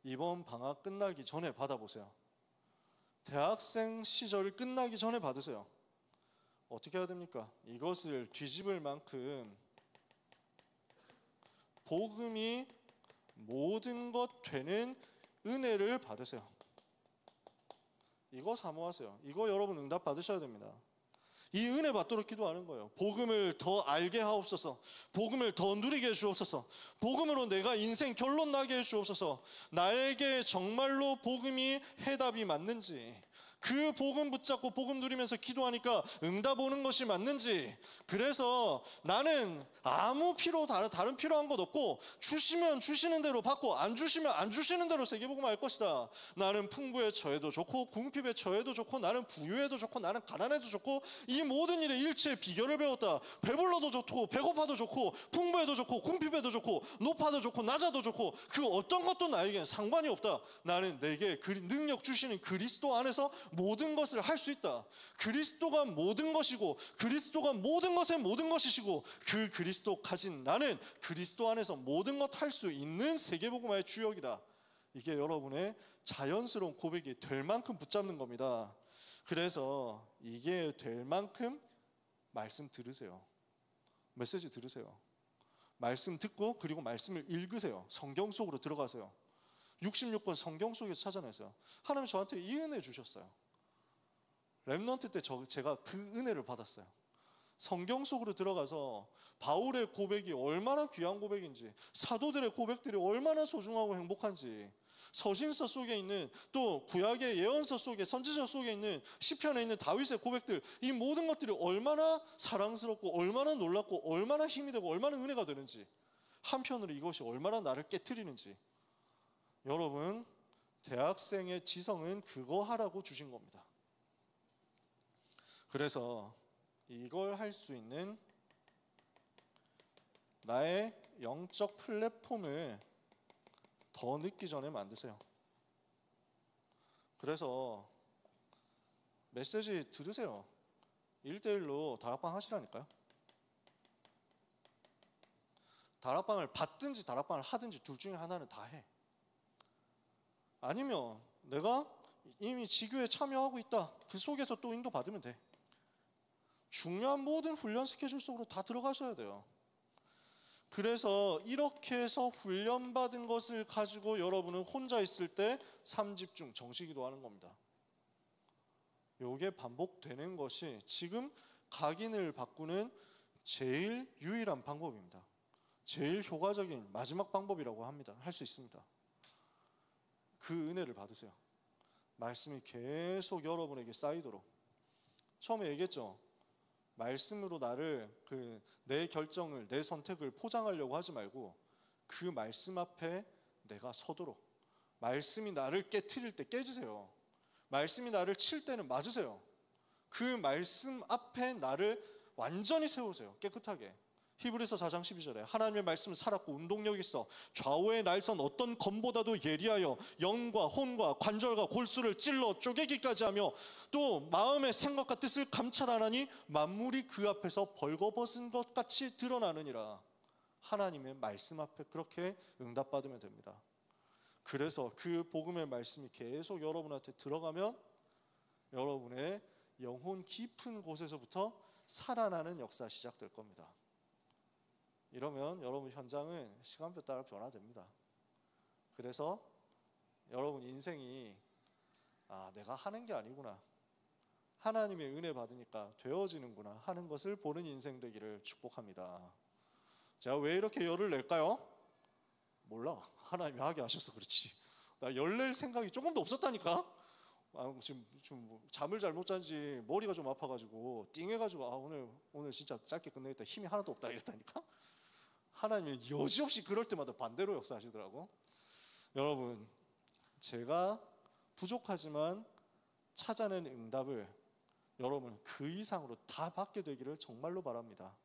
이번 방학 끝나기 전에 받아보세요. 대학생 시절 끝나기 전에 받으세요. 어떻게 해야 됩니까? 이것을 뒤집을 만큼 복음이 모든 것 되는 은혜를 받으세요. 이거 사모하세요. 이거 여러분 응답 받으셔야 됩니다. 이 은혜 받도록 기도하는 거예요. 복음을 더 알게 하옵소서. 복음을 더 누리게 해주옵소서. 복음으로 내가 인생 결론 나게 해주옵소서. 나에게 정말로 복음이 해답이 맞는지, 그 복음 붙잡고 복음 누리면서 기도하니까 응답 오는 것이 맞는지. 그래서 나는 아무 다른 필요한 것 없고 주시면 주시는 대로 받고 안 주시면 안 주시는 대로 세계복음 할 것이다. 나는 풍부에 처해도 좋고 궁핍에 처해도 좋고 나는 부유해도 좋고 나는 가난해도 좋고 이 모든 일의 일체의 비결을 배웠다. 배불러도 좋고 배고파도 좋고 풍부해도 좋고 궁핍해도 좋고 높아도 좋고 낮아도 좋고 그 어떤 것도 나에겐 상관이 없다. 나는 내게 능력 주시는 그리스도 안에서 모든 것을 할 수 있다. 그리스도가 모든 것이고 그리스도가 모든 것의 모든 것이시고 그 그리스도 가진 나는 그리스도 안에서 모든 것 할 수 있는 세계복음화의 주역이다. 이게 여러분의 자연스러운 고백이 될 만큼 붙잡는 겁니다. 그래서 이게 될 만큼 말씀 들으세요. 메시지 들으세요. 말씀 듣고 그리고 말씀을 읽으세요. 성경 속으로 들어가세요. 66권 성경 속에서 찾아내세요. 하나님 저한테 이 은혜 주셨어요. 렘넌트 때 제가 그 은혜를 받았어요. 성경 속으로 들어가서 바울의 고백이 얼마나 귀한 고백인지, 사도들의 고백들이 얼마나 소중하고 행복한지, 서신서 속에 있는, 또 구약의 예언서 속에, 선지서 속에 있는 시편에 있는 다윗의 고백들, 이 모든 것들이 얼마나 사랑스럽고 얼마나 놀랍고 얼마나 힘이 되고 얼마나 은혜가 되는지, 한편으로 이것이 얼마나 나를 깨트리는지. 여러분, 대학생의 지성은 그거 하라고 주신 겁니다. 그래서 이걸 할 수 있는 나의 영적 플랫폼을 더 늦기 전에 만드세요. 그래서 메시지 들으세요. 1대1로 다락방 하시라니까요. 다락방을 받든지 다락방을 하든지 둘 중에 하나는 다 해. 아니면 내가 이미 지교에 참여하고 있다, 그 속에서 또 인도 받으면 돼. 중요한 모든 훈련 스케줄 속으로 다 들어가셔야 돼요. 그래서 이렇게 해서 훈련받은 것을 가지고 여러분은 혼자 있을 때 3집중 정식기도하는 겁니다. 이게 반복되는 것이 지금 각인을 바꾸는 제일 유일한 방법입니다. 제일 효과적인 마지막 방법이라고 합니다. 할 수 있습니다. 그 은혜를 받으세요. 말씀이 계속 여러분에게 쌓이도록. 처음에 얘기했죠. 말씀으로 나를, 내 결정을, 내 선택을 포장하려고 하지 말고 그 말씀 앞에 내가 서도록. 말씀이 나를 깨트릴 때 깨지세요. 말씀이 나를 칠 때는 맞으세요. 그 말씀 앞에 나를 완전히 세우세요. 깨끗하게. 히브리서 4장 12절에 하나님의 말씀은 살았고 운동력 있어 좌우의 날선 어떤 검보다도 예리하여 영과 혼과 관절과 골수를 찔러 쪼개기까지 하며 또 마음의 생각과 뜻을 감찰하나니 만물이 그 앞에서 벌거벗은 것 같이 드러나느니라. 하나님의 말씀 앞에 그렇게 응답받으면 됩니다. 그래서 그 복음의 말씀이 계속 여러분한테 들어가면 여러분의 영혼 깊은 곳에서부터 살아나는 역사 시작될 겁니다. 이러면 여러분 현장은 시간표 따라 변화됩니다. 그래서 여러분 인생이 내가 하는 게 아니구나, 하나님의 은혜 받으니까 되어지는구나 하는 것을 보는 인생 되기를 축복합니다. 제가 왜 이렇게 열을 낼까요? 몰라. 하나님이 하게 하셔서 그렇지. 나 열 낼 생각이 조금도 없었다니까. 지금 좀 잠을 잘못 잔지 머리가 좀 아파가지고 띵해가지고 오늘 진짜 짧게 끝내겠다, 힘이 하나도 없다 이랬다니까. 하나님이 여지없이 그럴 때마다 반대로 역사하시더라고. 여러분, 제가 부족하지만 찾아낸 응답을 여러분 그 이상으로 다 받게 되기를 정말로 바랍니다.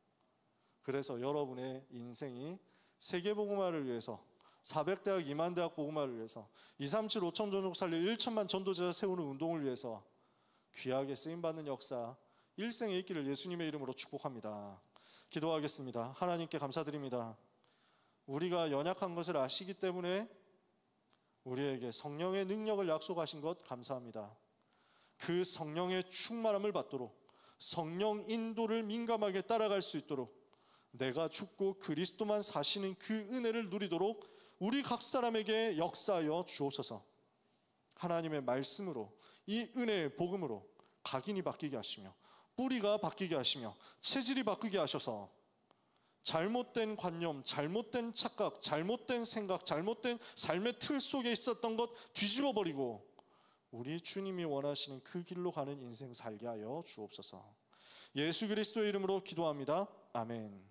그래서 여러분의 인생이 세계복음화를 위해서, 400대학 2만 대학 복음화를 위해서, 237 5천 전국 살려 1천만 전도자 세우는 운동을 위해서 귀하게 쓰임받는 역사 일생에 있기를 예수님의 이름으로 축복합니다. 기도하겠습니다. 하나님께 감사드립니다. 우리가 연약한 것을 아시기 때문에 우리에게 성령의 능력을 약속하신 것 감사합니다. 그 성령의 충만함을 받도록, 성령 인도를 민감하게 따라갈 수 있도록, 내가 죽고 그리스도만 사시는 그 은혜를 누리도록 우리 각 사람에게 역사하여 주옵소서. 하나님의 말씀으로, 이 은혜의 복음으로 각인이 바뀌게 하시며 뿌리가 바뀌게 하시며 체질이 바뀌게 하셔서 잘못된 관념, 잘못된 착각, 잘못된 생각, 잘못된 삶의 틀 속에 있었던 것 뒤집어버리고 우리 주님이 원하시는 그 길로 가는 인생 살게 하여 주옵소서. 예수 그리스도의 이름으로 기도합니다. 아멘.